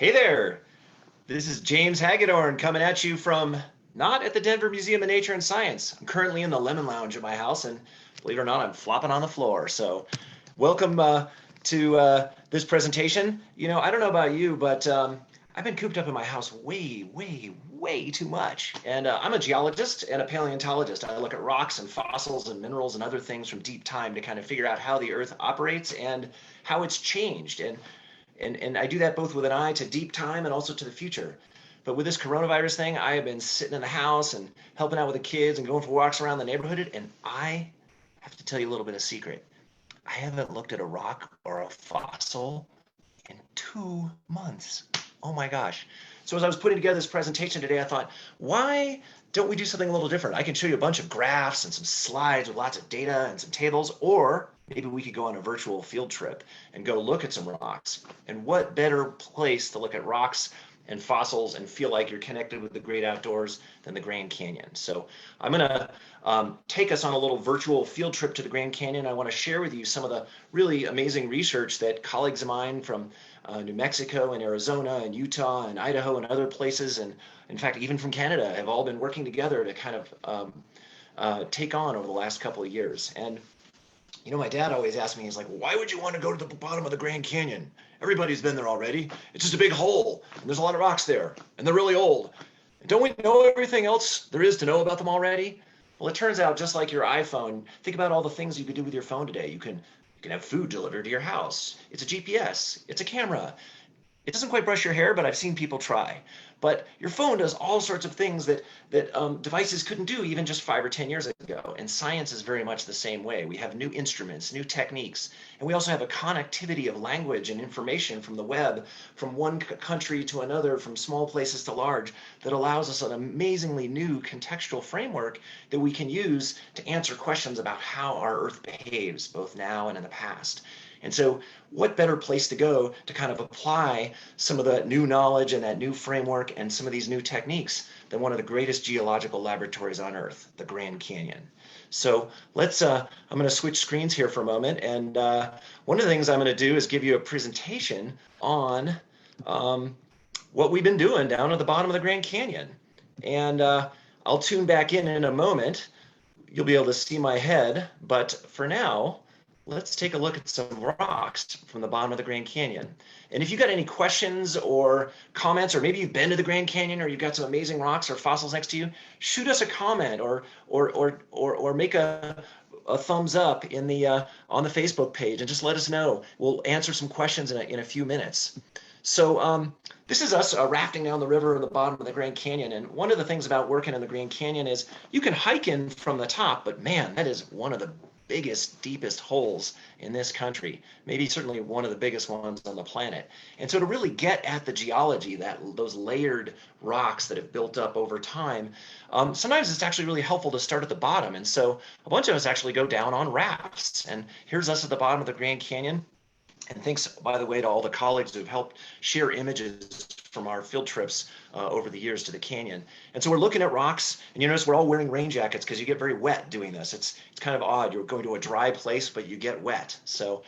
Hey there, this is James Hagadorn coming at you from not at the Denver Museum of Nature and Science. I'm currently in the Lemon Lounge at my house, and believe it or not, I'm flopping on the floor. So, welcome to this presentation. I don't know about you, but I've been cooped up in my house way too much. And I'm a geologist and a paleontologist. I look at rocks and fossils and minerals and other things from deep time to kind of figure out how the Earth operates and how it's changed. And I do that both with an eye to deep time and also to the future. But with this coronavirus thing, I have been sitting in the house and helping out with the kids and going for walks around the neighborhood. And I have to tell you a little bit of secret. I haven't looked at a rock or a fossil in 2 months. Oh my gosh. So as I was putting together this presentation today, I thought, why don't we do something a little different? I can show you a bunch of graphs and some slides with lots of data and some tables, or maybe we could go on a virtual field trip and go look at some rocks. And what better place to look at rocks and fossils and feel like you're connected with the great outdoors than the Grand Canyon. So I'm going to take us on a little virtual field trip to the Grand Canyon. I want to share with you some of the really amazing research that colleagues of mine from New Mexico and Arizona and Utah and Idaho and other places, and in fact even from Canada, have all been working together to kind of take on over the last couple of years. And my dad always asked me, he's like, why would you want to go to the bottom of the Grand Canyon? Everybody's been there already. It's just a big hole, and there's a lot of rocks there, and they're really old. And don't we know everything else there is to know about them already? Well, it turns out, just like your iPhone, think about all the things you could do with your phone today. You can have food delivered to your house. It's a GPS. It's a camera. It doesn't quite brush your hair, but I've seen people try. But your phone does all sorts of things that devices couldn't do even just 5 or 10 years ago. And science is very much the same way. We have new instruments, new techniques, and we also have a connectivity of language and information from the web, from one country to another, from small places to large, that allows us an amazingly new contextual framework that we can use to answer questions about how our Earth behaves, both now and in the past. And so what better place to go to kind of apply some of the new knowledge and that new framework and some of these new techniques than one of the greatest geological laboratories on Earth, the Grand Canyon. So I'm going to switch screens here for a moment. And one of the things I'm going to do is give you a presentation on what we've been doing down at the bottom of the Grand Canyon. And I'll tune back in a moment. You'll be able to see my head. But for now, let's take a look at some rocks from the bottom of the Grand Canyon. And if you've got any questions or comments, or maybe you've been to the Grand Canyon, or you've got some amazing rocks or fossils next to you, shoot us a comment or make a thumbs up in the on the Facebook page and just let us know. We'll answer some questions in a few minutes. So this is us rafting down the river in the bottom of the Grand Canyon. And one of the things about working in the Grand Canyon is you can hike in from the top, but man, that is one of the biggest, deepest holes in this country, maybe certainly one of the biggest ones on the planet. And so to really get at the geology, those layered rocks that have built up over time, sometimes it's actually really helpful to start at the bottom. And so a bunch of us actually go down on rafts. And here's us at the bottom of the Grand Canyon. And thanks, by the way, to all the colleagues who've helped share images from our field trips over the years to the canyon. And so we're looking at rocks, and you notice we're all wearing rain jackets because you get very wet doing this. It's kind of odd. You're going to a dry place, but you get wet. So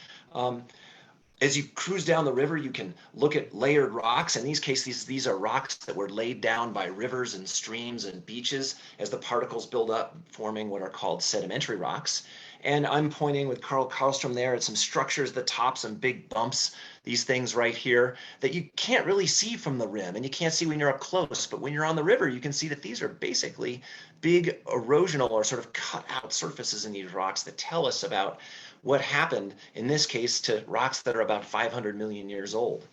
as you cruise down the river, you can look at layered rocks. In these cases, these are rocks that were laid down by rivers and streams and beaches as the particles build up, forming what are called sedimentary rocks. And I'm pointing with Carl Karlstrom there at some structures at the top, some big bumps, these things right here that you can't really see from the rim, and you can't see when you're up close. But when you're on the river, you can see that these are basically big erosional or sort of cut out surfaces in these rocks that tell us about what happened, in this case, to rocks that are about 500 million years old.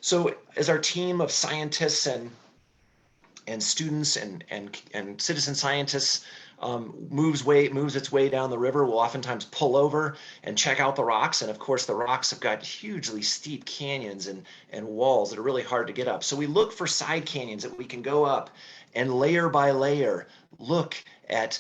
So as our team of scientists and students and citizen scientists moves its way down the river, we'll oftentimes pull over and check out the rocks. And of course, the rocks have got hugely steep canyons and walls that are really hard to get up. So we look for side canyons that we can go up and layer by layer look at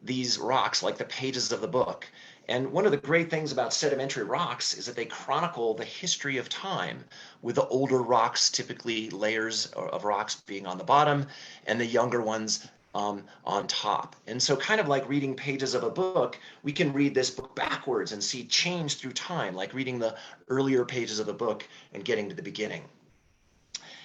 these rocks like the pages of the book. And one of the great things about sedimentary rocks is that they chronicle the history of time, with the older rocks typically layers of rocks being on the bottom and the younger ones on top. And so kind of like reading pages of a book, we can read this book backwards and see change through time, like reading the earlier pages of the book and getting to the beginning.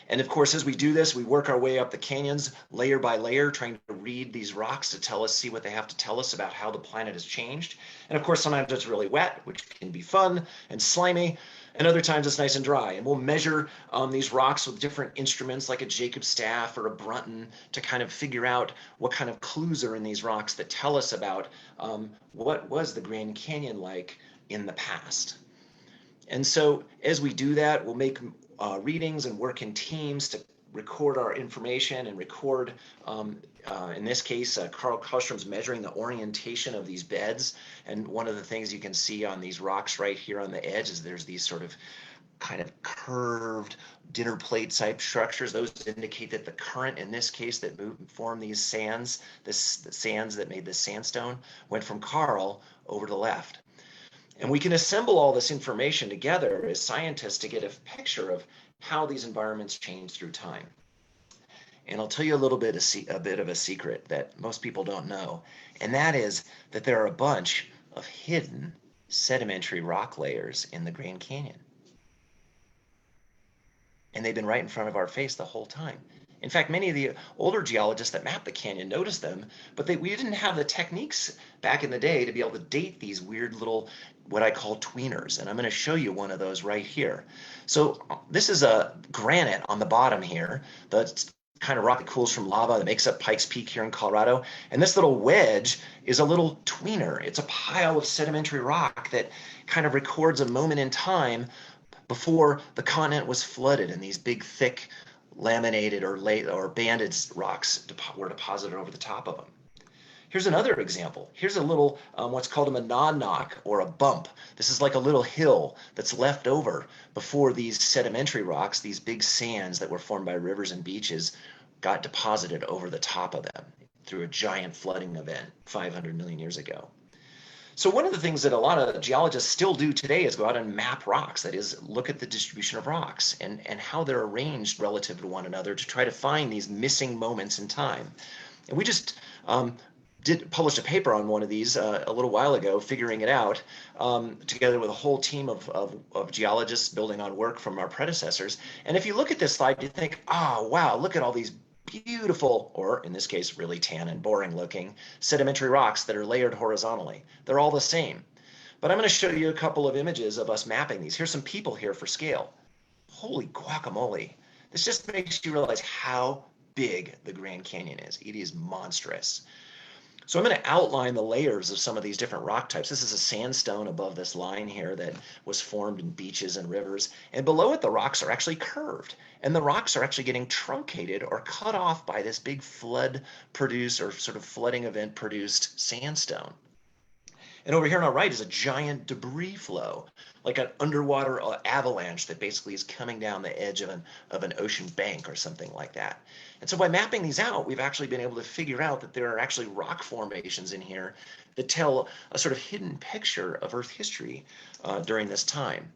And of course, as we do this, we work our way up the canyons layer by layer, trying to read these rocks to tell us, see what they have to tell us about how the planet has changed. And of course, sometimes it's really wet, which can be fun and slimy, and other times it's nice and dry. And we'll measure these rocks with different instruments like a Jacob staff or a Brunton to kind of figure out what kind of clues are in these rocks that tell us about what was the Grand Canyon like in the past. And so as we do that, we'll make readings and work in teams to record our information and record, in this case, Carl Kostrom's measuring the orientation of these beds. And one of the things you can see on these rocks right here on the edge is there's these sort of kind of curved dinner plate type structures. Those indicate that the current, in this case, that formed these sands, the sands that made this sandstone, went from Carl over to the left. And we can assemble all this information together as scientists to get a picture of how these environments change through time. And I'll tell you a bit of a secret that most people don't know, and that is that there are a bunch of hidden sedimentary rock layers in the Grand Canyon. And they've been right in front of our face the whole time. In fact, many of the older geologists that mapped the canyon noticed them, but we didn't have the techniques back in the day to be able to date these weird little, what I call tweeners. And I'm going to show you one of those right here. So this is a granite on the bottom here. That's kind of rock that cools from lava that makes up Pikes Peak here in Colorado. And this little wedge is a little tweener. It's a pile of sedimentary rock that kind of records a moment in time before the continent was flooded and these big, thick, laminated or banded rocks were deposited over the top of them. Here's another example. Here's a little what's called a monadnock or a bump. This is like a little hill that's left over before these sedimentary rocks, these big sands that were formed by rivers and beaches, got deposited over the top of them through a giant flooding event 500 million years ago. So one of the things that a lot of geologists still do today is go out and map rocks. That is, look at the distribution of rocks and how they're arranged relative to one another to try to find these missing moments in time. And we just published a paper on one of these a little while ago, figuring it out, together with a whole team of geologists building on work from our predecessors. And if you look at this slide, you think, oh, wow, look at all these beautiful, or in this case, really tan and boring looking sedimentary rocks that are layered horizontally. They're all the same. But I'm going to show you a couple of images of us mapping these. Here's some people here for scale. Holy guacamole. This just makes you realize how big the Grand Canyon is. It is monstrous. So I'm going to outline the layers of some of these different rock types. This is a sandstone above this line here that was formed in beaches and rivers. And below it, the rocks are actually curved. And the rocks are actually getting truncated or cut off by this big flood-produced or sort of flooding event-produced sandstone. And over here on our right is a giant debris flow, like an underwater avalanche that basically is coming down the edge of an ocean bank or something like that. And so by mapping these out, we've actually been able to figure out that there are actually rock formations in here that tell a sort of hidden picture of Earth history during this time.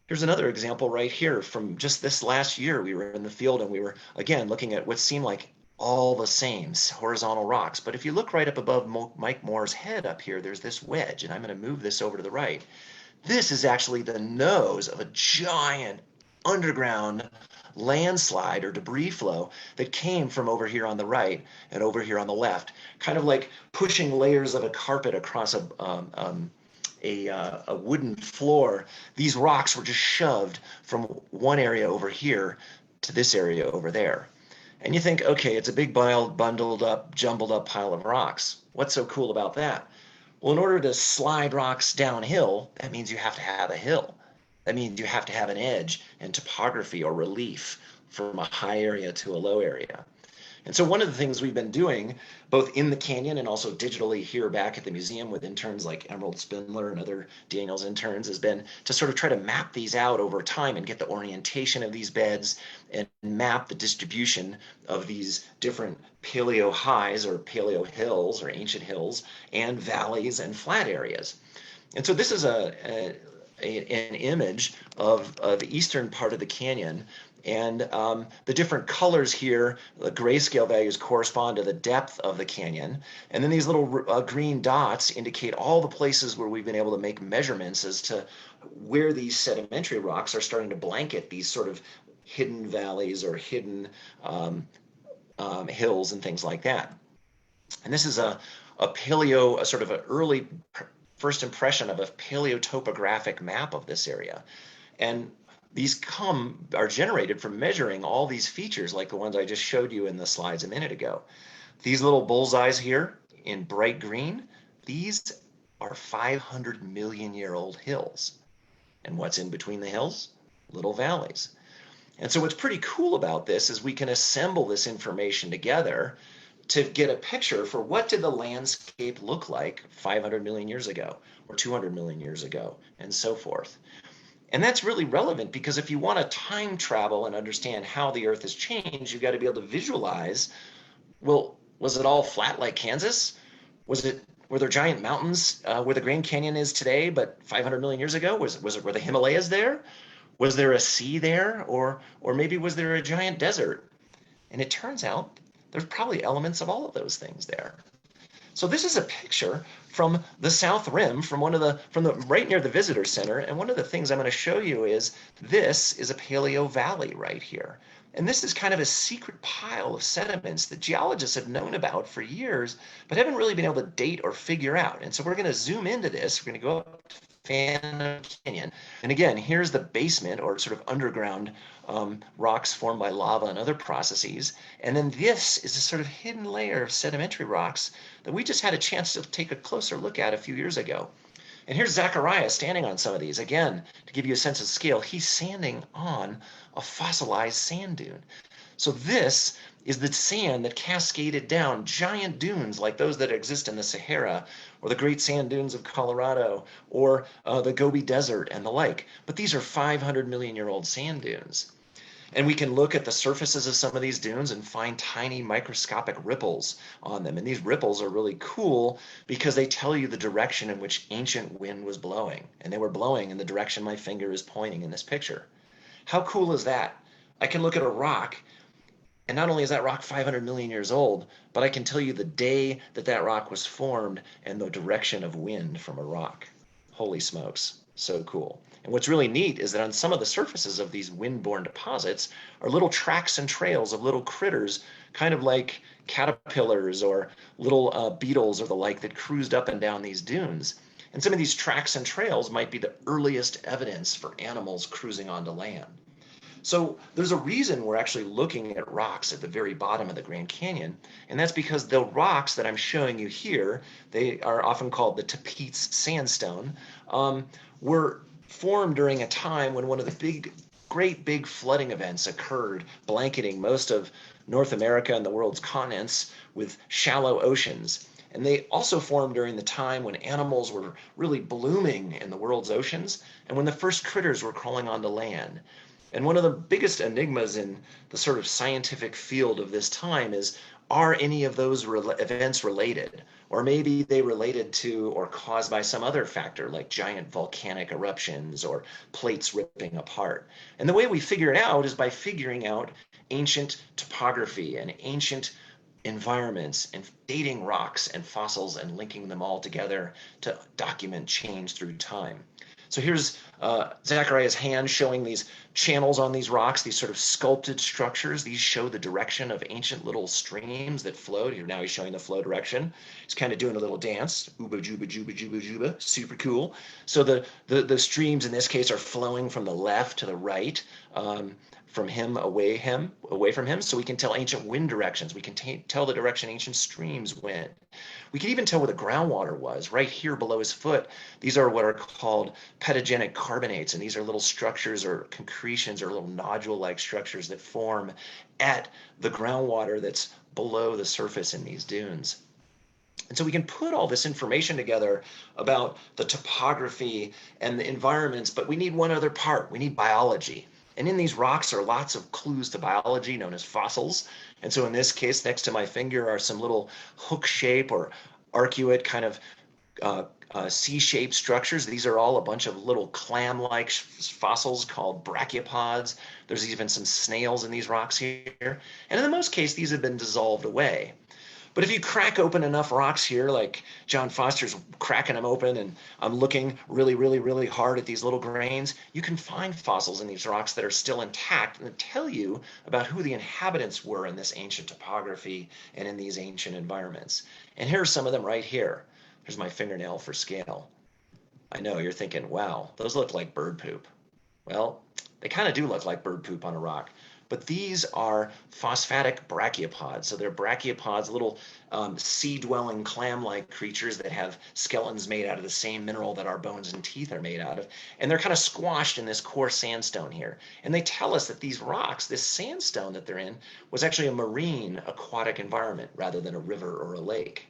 Here's another example right here from just this last year. We were in the field and we were, again, looking at what seemed like all the same horizontal rocks. But if you look right up above Mike Moore's head up here, there's this wedge, and I'm going to move this over to the right. This is actually the nose of a giant underground landslide or debris flow that came from over here on the right and over here on the left, kind of like pushing layers of a carpet across a wooden floor. These rocks were just shoved from one area over here to this area over there. And you think, okay, it's a big bundled up, jumbled up pile of rocks. What's so cool about that? Well, in order to slide rocks downhill, that means you have to have a hill. That means you have to have an edge and topography or relief from a high area to a low area. And so one of the things we've been doing, both in the canyon and also digitally here back at the museum with interns like Emerald Spindler and other Daniels interns, has been to sort of try to map these out over time and get the orientation of these beds and map the distribution of these different paleo highs or paleo hills or ancient hills and valleys and flat areas. And so this is an image of the eastern part of the canyon. And the different colors here, the grayscale values correspond to the depth of the canyon. And then these little green dots indicate all the places where we've been able to make measurements as to where these sedimentary rocks are starting to blanket these sort of hidden valleys or hidden hills and things like that. And this is a sort of an early first impression of a paleotopographic map of this area. And these are generated from measuring all these features like the ones I just showed you in the slides a minute ago. These little bullseyes here in bright green, these are 500 million year old hills. And what's in between the hills? Little valleys. And so what's pretty cool about this is we can assemble this information together to get a picture for what did the landscape look like 500 million years ago or 200 million years ago and so forth. And that's really relevant because if you want to time travel and understand how the Earth has changed, you've got to be able to visualize, well, was it all flat like Kansas? Were there giant mountains where the Grand Canyon is today, but 500 million years ago? Were the Himalayas there? Was there a sea there? Or maybe was there a giant desert? And it turns out there's probably elements of all of those things there. So this is a picture from the South Rim, from right near the visitor center. And one of the things I'm going to show you is this is a Paleo Valley right here. And this is kind of a secret pile of sediments that geologists have known about for years, but haven't really been able to date or figure out. And so we're going to zoom into this. We're going to go up to Phantom Canyon. And again, here's the basement or sort of underground rocks formed by lava and other processes. And then this is a sort of hidden layer of sedimentary rocks that we just had a chance to take a closer look at a few years ago. And here's Zachariah standing on some of these. Again, to give you a sense of scale, he's standing on a fossilized sand dune. So this is the sand that cascaded down giant dunes like those that exist in the Sahara or the Great Sand Dunes of Colorado or the Gobi Desert and the like. But these are 500 million year old sand dunes. And we can look at the surfaces of some of these dunes and find tiny microscopic ripples on them. And these ripples are really cool because they tell you the direction in which ancient wind was blowing. And they were blowing in the direction my finger is pointing in this picture. How cool is that? I can look at a rock, and not only is that rock 500 million years old, but I can tell you the day that that rock was formed and the direction of wind from a rock. Holy smokes, so cool. And what's really neat is that on some of the surfaces of these wind-borne deposits are little tracks and trails of little critters, kind of like caterpillars or little beetles or the like that cruised up and down these dunes. And some of these tracks and trails might be the earliest evidence for animals cruising onto land. So there's a reason we're actually looking at rocks at the very bottom of the Grand Canyon, and that's because the rocks that I'm showing you here, they are often called the Tapeats sandstone, were formed during a time when one of the great big flooding events occurred, blanketing most of North America and the world's continents with shallow oceans. And they also formed during the time when animals were really blooming in the world's oceans and when the first critters were crawling onto land. And one of the biggest enigmas in the sort of scientific field of this time is, are any of those events related? Or maybe they related to or caused by some other factor like giant volcanic eruptions or plates ripping apart. And the way we figure it out is by figuring out ancient topography and ancient environments and dating rocks and fossils and linking them all together to document change through time. So here's Zachariah's hand showing these channels on these rocks, these sort of sculpted structures. These show the direction of ancient little streams that flowed. Here now he's showing the flow direction. He's kind of doing a little dance. Ooba juba juba juba juba. Super cool. So the streams in this case are flowing from the left to the right, from him away from him. So we can tell ancient wind directions. We can tell the direction ancient streams went. We can even tell where the groundwater was, right here below his foot. These are what are called pedogenic carbonates, and these are little structures or concretions or little nodule-like structures that form at the groundwater that's below the surface in these dunes. And so we can put all this information together about the topography and the environments, but we need one other part. We need biology. And in these rocks are lots of clues to biology known as fossils. And so in this case, next to my finger are some little hook shape or arcuate kind of C-shaped structures. These are all a bunch of little clam-like fossils called brachiopods. There's even some snails in these rocks here. And in the most case, these have been dissolved away. But if you crack open enough rocks here, like John Foster's cracking them open, and I'm looking really, really, really hard at these little grains, you can find fossils in these rocks that are still intact and tell you about who the inhabitants were in this ancient topography and in these ancient environments. And here are some of them right here. Here's my fingernail for scale. I know you're thinking, wow, those look like bird poop. Well, they kind of do look like bird poop on a rock. But these are phosphatic brachiopods. So they're brachiopods, little sea-dwelling clam-like creatures that have skeletons made out of the same mineral that our bones and teeth are made out of. And they're kind of squashed in this core sandstone here. And they tell us that these rocks, this sandstone that they're in, was actually a marine aquatic environment rather than a river or a lake.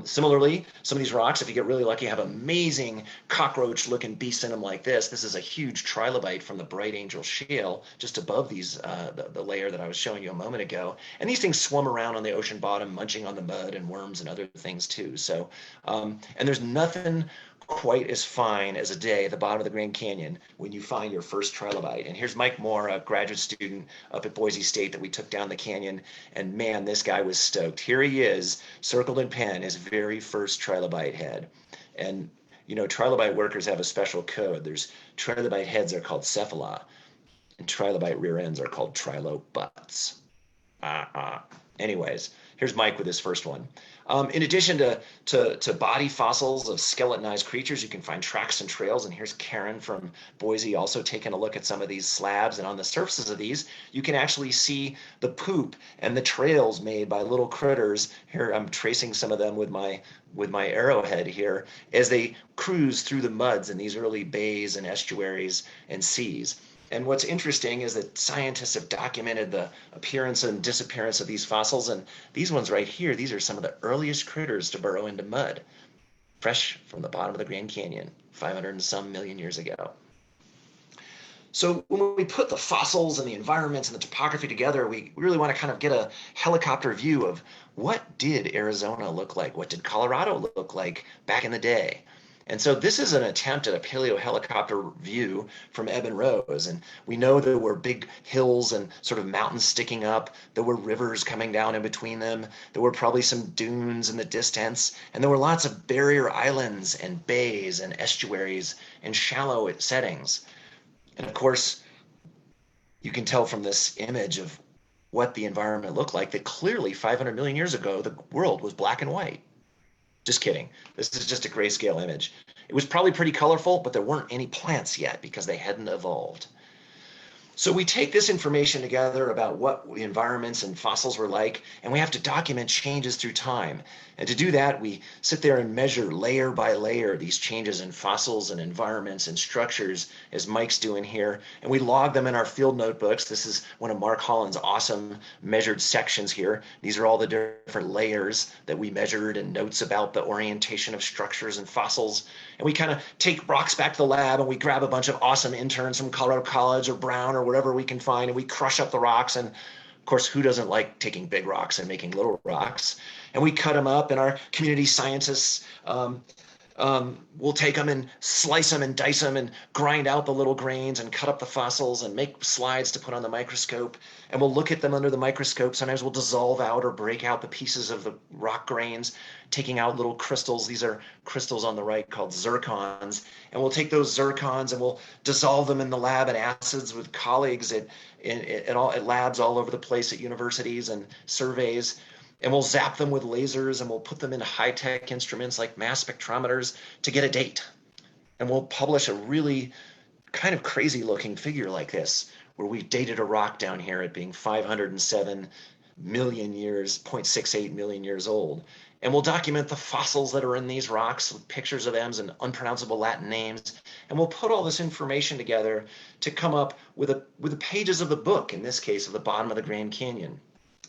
Similarly, some of these rocks, if you get really lucky, have amazing cockroach-looking beasts in them like this. This is a huge trilobite from the Bright Angel Shale just above these, the layer that I was showing you a moment ago. And these things swim around on the ocean bottom, munching on the mud and worms and other things too. So, and there's nothing quite as fine as a day at the bottom of the Grand Canyon when you find your first trilobite. And here's Mike Moore, a graduate student up at Boise State that we took down the canyon. And man, this guy was stoked. Here he is, circled in pen, his very first trilobite head. And you know, trilobite workers have a special code. There's trilobite heads are called cephala, and trilobite rear ends are called trilobutts. Anyways, here's Mike with his first one. In addition to body fossils of skeletonized creatures, you can find tracks and trails. And here's Karen from Boise also taking a look at some of these slabs. And on the surfaces of these, you can actually see the poop and the trails made by little critters. Here I'm tracing some of them with my arrowhead here as they cruise through the muds in these early bays and estuaries and seas. And what's interesting is that scientists have documented the appearance and disappearance of these fossils. And these ones right here, these are some of the earliest critters to burrow into mud, fresh from the bottom of the Grand Canyon, 500 and some million years ago. So when we put the fossils and the environments and the topography together, we really want to kind of get a helicopter view of what did Arizona look like? What did Colorado look like back in the day? And so this is an attempt at a paleo helicopter view from Eben Rose. And we know there were big hills and sort of mountains sticking up. There were rivers coming down in between them. There were probably some dunes in the distance. And there were lots of barrier islands and bays and estuaries and shallow settings. And of course, you can tell from this image of what the environment looked like that clearly 500 million years ago, the world was black and white. Just kidding. This is just a grayscale image. It was probably pretty colorful, but there weren't any plants yet because they hadn't evolved. So we take this information together about what the environments and fossils were like, and we have to document changes through time. And to do that, we sit there and measure layer by layer these changes in fossils and environments and structures, as Mike's doing here, and we log them in our field notebooks. This is one of Mark Holland's awesome measured sections here. These are all the different layers that we measured and notes about the orientation of structures and fossils. And we kind of take rocks back to the lab and we grab a bunch of awesome interns from Colorado College or Brown or wherever we can find, and we crush up the rocks. And of course, who doesn't like taking big rocks and making little rocks? And we cut them up, and our community scientists will take them and slice them and dice them and grind out the little grains and cut up the fossils and make slides to put on the microscope. And we'll look at them under the microscope. Sometimes we'll dissolve out or break out the pieces of the rock grains, taking out little crystals. These are crystals on the right called zircons. And we'll take those zircons and we'll dissolve them in the lab in acids with colleagues at labs all over the place at universities and surveys. And we'll zap them with lasers and we'll put them into high-tech instruments like mass spectrometers to get a date. And we'll publish a really kind of crazy looking figure like this, where we dated a rock down here at being 507 million years, 0.68 million years old. And we'll document the fossils that are in these rocks with pictures of them and unpronounceable Latin names. And we'll put all this information together to come up with the pages of the book, in this case, of the bottom of the Grand Canyon.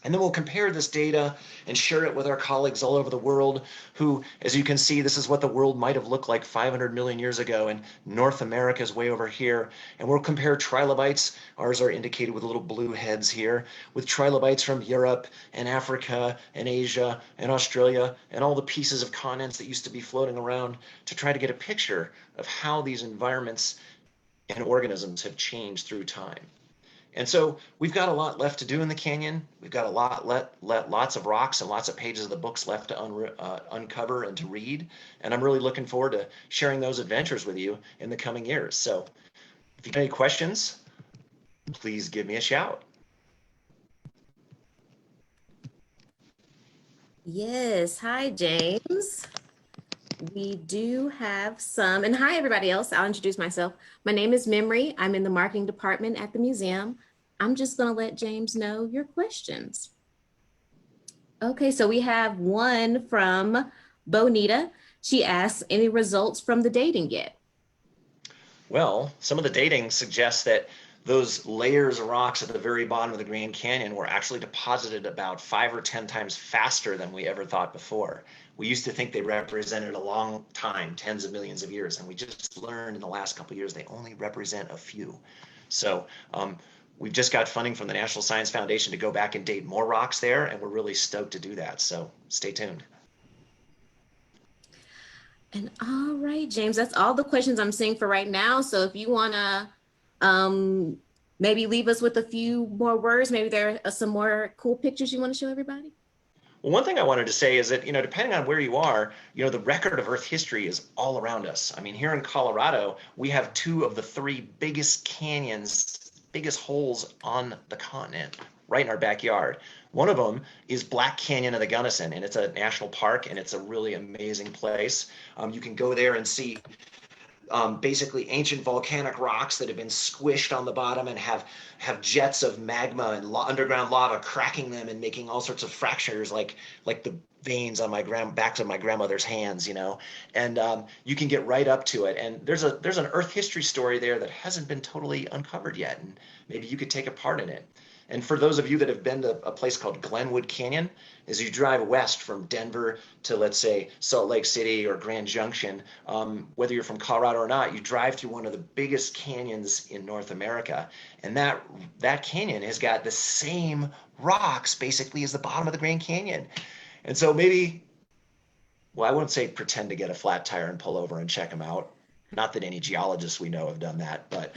And then we'll compare this data and share it with our colleagues all over the world who, as you can see, this is what the world might have looked like 500 million years ago, and North America is way over here. And we'll compare trilobites, ours are indicated with little blue heads here, with trilobites from Europe and Africa and Asia and Australia and all the pieces of continents that used to be floating around to try to get a picture of how these environments and organisms have changed through time. And so we've got a lot left to do in the canyon. We've got a lot, lots of rocks and lots of pages of the books left to uncover and to read. And I'm really looking forward to sharing those adventures with you in the coming years. So if you have any questions, please give me a shout. Yes. Hi, James. We do have some, and hi, everybody else. I'll introduce myself. My name is Memory. I'm in the marketing department at the museum. I'm just going to let James know your questions. Okay, so we have one from Bonita. She asks, any results from the dating yet? Well, some of the dating suggests that those layers of rocks at the very bottom of the Grand Canyon were actually deposited about 5 or 10 times faster than we ever thought before. We used to think they represented a long time, tens of millions of years, and we just learned in the last couple of years they only represent a few. So we've just got funding from the National Science Foundation to go back and date more rocks there, and we're really stoked to do that. So stay tuned. And all right, James, that's all the questions I'm seeing for right now. So if you want to maybe leave us with a few more words, maybe there are some more cool pictures you want to show everybody. Well, one thing I wanted to say is that, depending on where you are, the record of Earth history is all around us. I mean, here in Colorado, we have 2 of the 3 biggest canyons, biggest holes on the continent, right in our backyard. One of them is Black Canyon of the Gunnison, and it's a national park, and it's a really amazing place. You can go there and see basically ancient volcanic rocks that have been squished on the bottom and have jets of magma and underground lava cracking them and making all sorts of fractures like the veins on my backs of my grandmother's hands, and you can get right up to it. And there's an Earth history story there that hasn't been totally uncovered yet, and maybe you could take a part in it. And for those of you that have been to a place called Glenwood Canyon, as you drive west from Denver to, let's say, Salt Lake City or Grand Junction, whether you're from Colorado or not, you drive through one of the biggest canyons in North America. And that canyon has got the same rocks basically as the bottom of the Grand Canyon. And so maybe, well, I wouldn't say pretend to get a flat tire and pull over and check them out. Not that any geologists we know have done that, but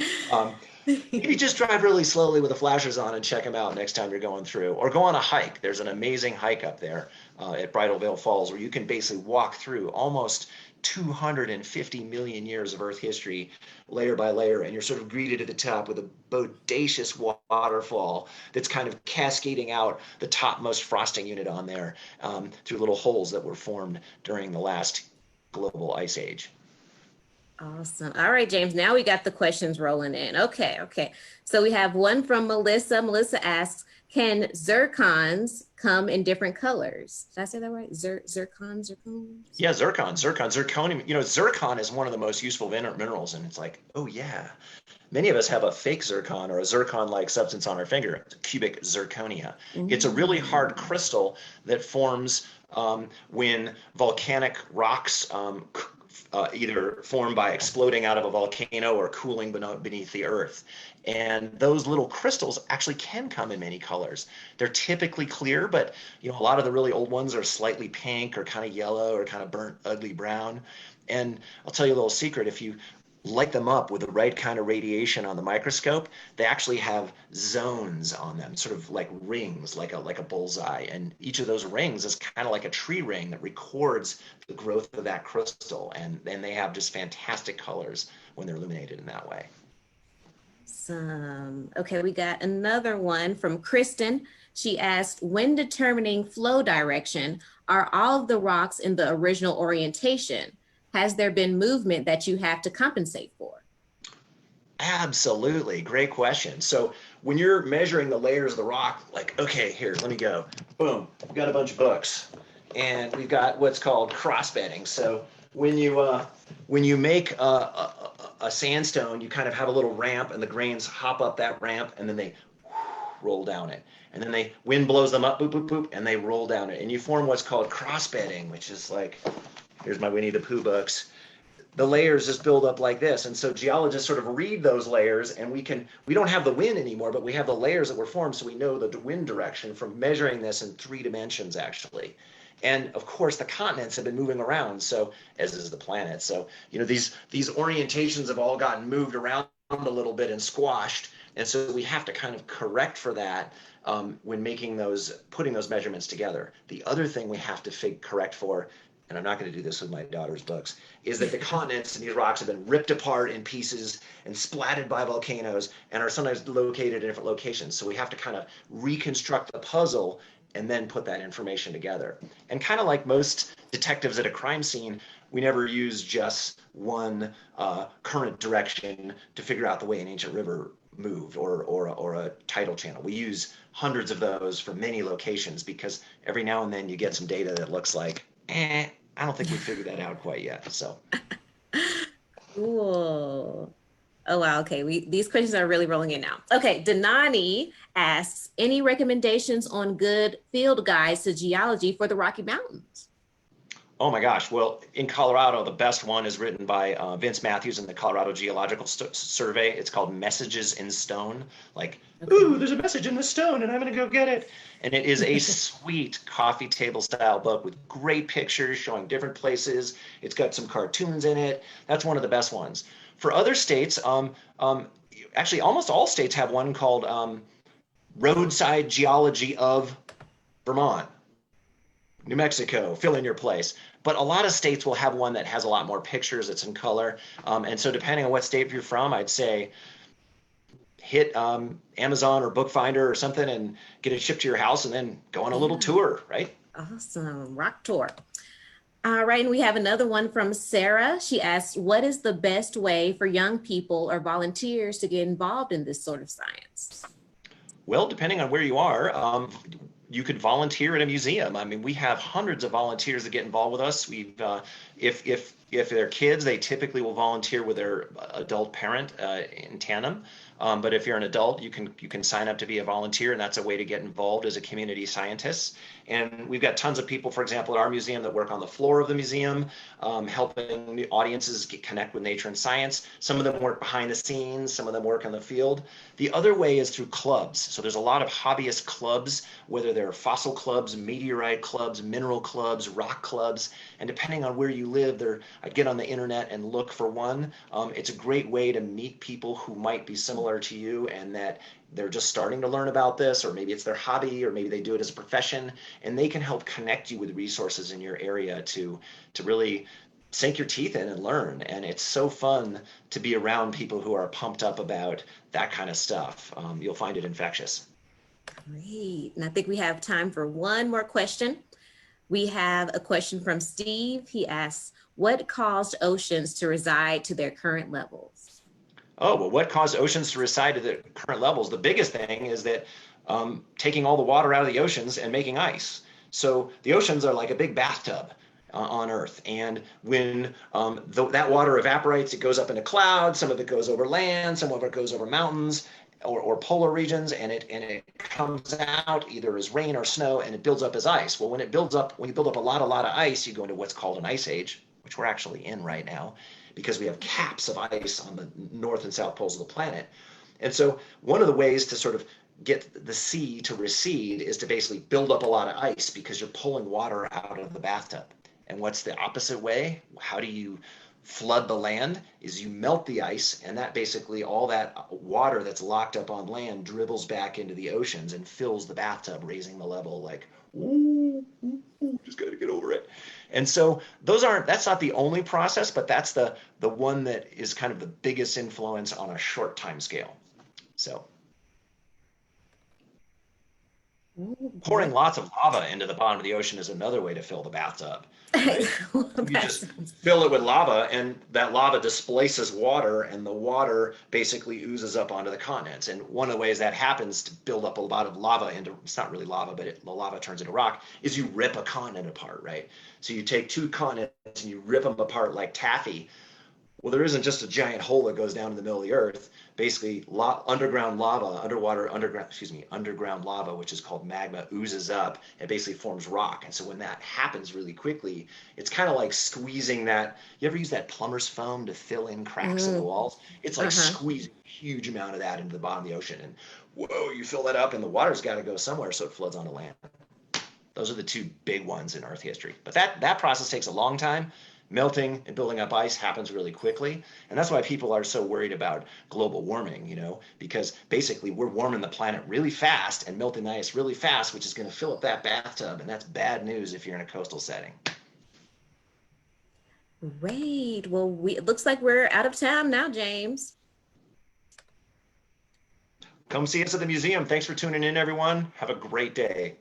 maybe just drive really slowly with the flashers on and check them out next time you're going through. Or go on a hike. There's an amazing hike up there at Bridal Veil Falls where you can basically walk through almost 250 million years of Earth history, layer by layer, and you're sort of greeted at the top with a bodacious waterfall that's kind of cascading out the topmost frosting unit on there through little holes that were formed during the last global ice age. Awesome. All right, James, now we got the questions rolling in. Okay. So we have one from Melissa. Melissa asks, can zircons come in different colors? Did I say that right? Zircons? Yeah, zirconium. Zircon is one of the most useful minerals, and it's like, oh yeah. Many of us have a fake zircon or a zircon-like substance on our finger. It's cubic zirconia. It's a really hard crystal that forms when volcanic rocks either formed by exploding out of a volcano or cooling beneath the earth. And those little crystals actually can come in many colors. They're typically clear, but a lot of the really old ones are slightly pink or kind of yellow or kind of burnt, ugly brown. And I'll tell you a little secret, if you light them up with the right kind of radiation on the microscope, they actually have zones on them, sort of like rings, like a bullseye. And each of those rings is kind of like a tree ring that records the growth of that crystal. And they have just fantastic colors when they're illuminated in that way. Okay, we got another one from Kristen. She asked, when determining flow direction, are all of the rocks in the original orientation? Has there been movement that you have to compensate for? Absolutely. Great question. So when you're measuring the layers of the rock, like, okay, here, let me go. Boom. We've got a bunch of books. And we've got what's called cross bedding. So when you make a sandstone, you kind of have a little ramp and the grains hop up that ramp and then they roll down it. And then wind blows them up, boop, boop, boop, and they roll down it. And you form what's called cross-bedding, which is like, here's my Winnie the Pooh books. The layers just build up like this. And so geologists sort of read those layers, and we don't have the wind anymore, but we have the layers that were formed, so we know the wind direction from measuring this in 3 dimensions, actually. And of course, the continents have been moving around, so as is the planet. So, these orientations have all gotten moved around a little bit and squashed. And so we have to kind of correct for that when putting those measurements together. The other thing we have to correct for, and I'm not going to do this with my daughter's books, is that the continents and these rocks have been ripped apart in pieces and splatted by volcanoes and are sometimes located in different locations. So we have to kind of reconstruct the puzzle and then put that information together. And kind of like most detectives at a crime scene, we never use just one current direction to figure out the way an ancient river moved or a tidal channel. We use hundreds of those for many locations because every now and then you get some data that looks like, I don't think we figured that out quite yet. So Cool. Oh, wow. Okay. These questions are really rolling in now. Okay. Denani asks, any recommendations on good field guides to geology for the Rocky Mountains? oh my gosh. Well, in Colorado, the best one is written by Vince Matthews in the Colorado Geological Survey. It's called Messages in Stone. Like, Okay. ooh, there's a message in the stone and I'm going to go get it. And it is a sweet coffee table style book with great pictures showing different places. It's got some cartoons in it. That's one of the best ones. For other states, actually almost all states have one called Roadside Geology of Vermont, New Mexico, fill in your place. But a lot of states will have one that has a lot more pictures, it's in color. And so depending on what state you're from, I'd say hit Amazon or Bookfinder or something and get it shipped to your house and then go on a little tour, right? Awesome. Rock tour. All right. And we have another one from Sarah. She asks, what is the best way for young people or volunteers to get involved in this sort of science? Well, depending on where you are, you could volunteer at a museum. I mean, we have hundreds of volunteers that get involved with us. If they're kids, they typically will volunteer with their adult parent in tandem. But if you're an adult, you can sign up to be a volunteer, and that's a way to get involved as a community scientist. And we've got tons of people, for example, at our museum that work on the floor of the museum, helping the audiences connect with nature and science. Some of them work behind the scenes, some of them work in the field. The other way is through clubs. So there's a lot of hobbyist clubs, whether they're fossil clubs, meteorite clubs, mineral clubs, rock clubs, and depending on where you live, I'd get on the internet and look for one. It's a great way to meet people who might be similar to you and that they're just starting to learn about this, or maybe it's their hobby, or maybe they do it as a profession, and they can help connect you with resources in your area to really sink your teeth in and learn. And it's so fun to be around people who are pumped up about that kind of stuff. You'll find it infectious. Great. And I think we have time for one more question. We have a question from Steve. He asks, what caused oceans to reside to their current levels? Oh, well, what caused oceans to reside to the current levels? The biggest thing is that taking all the water out of the oceans and making ice. So the oceans are like a big bathtub on Earth. And when that water evaporates, it goes up into clouds. Some of it goes over land, some of it goes over mountains or polar regions, and it comes out either as rain or snow, and it builds up as ice. Well, when you build up a lot of ice, you go into what's called an ice age, which we're actually in right now, because we have caps of ice on the north and south poles of the planet. And so one of the ways to sort of get the sea to recede is to basically build up a lot of ice, because you're pulling water out of the bathtub. And what's the opposite way? How do you flood the land? Is you melt the ice, and that basically all that water that's locked up on land dribbles back into the oceans and fills the bathtub, raising the level like, ooh, just gotta get over it. And so that's not the only process, but that's the one that is kind of the biggest influence on a short time scale. So pouring lots of lava into the bottom of the ocean is another way to fill the bathtub. Right? You just fill it with lava, and that lava displaces water, and the water basically oozes up onto the continents. And one of the ways that happens to build up a lot of lava it's not really lava, but the lava turns into rock, is you rip a continent apart, right? So you take two continents and you rip them apart like taffy. Well, there isn't just a giant hole that goes down in the middle of the earth. Basically, underground lava, underground lava, which is called magma, oozes up and basically forms rock. And so when that happens really quickly, it's kind of like squeezing that. You ever use that plumber's foam to fill in cracks in the Mm, walls? It's like uh-huh. squeezing a huge amount of that into the bottom of the ocean. And whoa, you fill that up, and the water's got to go somewhere, so it floods onto land. Those are the two big ones in Earth history. But that process takes a long time. Melting and building up ice happens really quickly. And that's why people are so worried about global warming, because basically we're warming the planet really fast and melting the ice really fast, which is going to fill up that bathtub. And that's bad news if you're in a coastal setting. Great. Well, it looks like we're out of time now, James. Come see us at the museum. Thanks for tuning in, everyone. Have a great day.